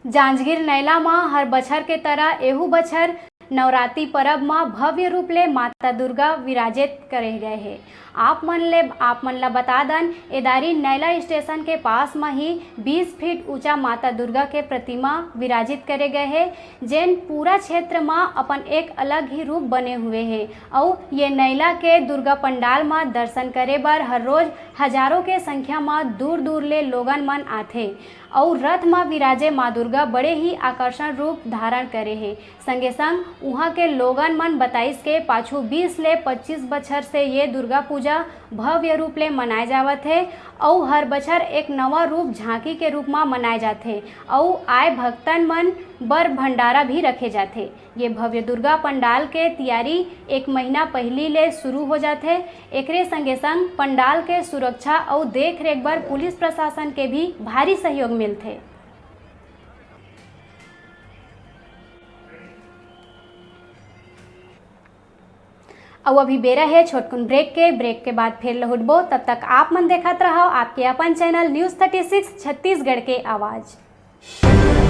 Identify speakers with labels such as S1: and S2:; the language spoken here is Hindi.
S1: जांजगीर नैला में हर बछर के तरह एहू बछर नवरात्रि पर्व में भव्य रूप ले माता दुर्गा विराजित करे गए है। आप मन ला बता दन, एदारी नैला स्टेशन के पास में ही 20 फीट ऊंचा माता दुर्गा के प्रतिमा विराजित करे गए है, जेन पूरा क्षेत्र में अपन एक अलग ही रूप बने हुए है। और ये नैला के दुर्गा पंडाल में दर्शन करे बर हर रोज हजारों के संख्या में दूर दूर ले लोगन मन आथे और रथ में विराजे माँ दुर्गा बड़े ही आकर्षण रूप धारण करे है। संगे संग वहाँ के लोगन मन बताइस के पाछू 20 ले 25 बछर से ये दुर्गा पूजा भव्य रूप ले मनाए जावत है और हर बछर एक नवा रूप झांकी के रूप में मनाए जाते और आए भक्तन मन बर भंडारा भी रखे जाते। ये भव्य दुर्गा पंडाल के तैयारी एक महीना पहली ले शुरू हो जाते। एकरे संगे संग पंडाल के सुरक्षा और देख रेख बर पुलिस प्रशासन के भी भारी सहयोग मिलते। अब अभी बेरा है छोटकुन ब्रेक के बाद फिर लौटबो। तब तक आप मन देखत रहो आपके अपन चैनल न्यूज़ 36 छत्तीसगढ़ के आवाज़।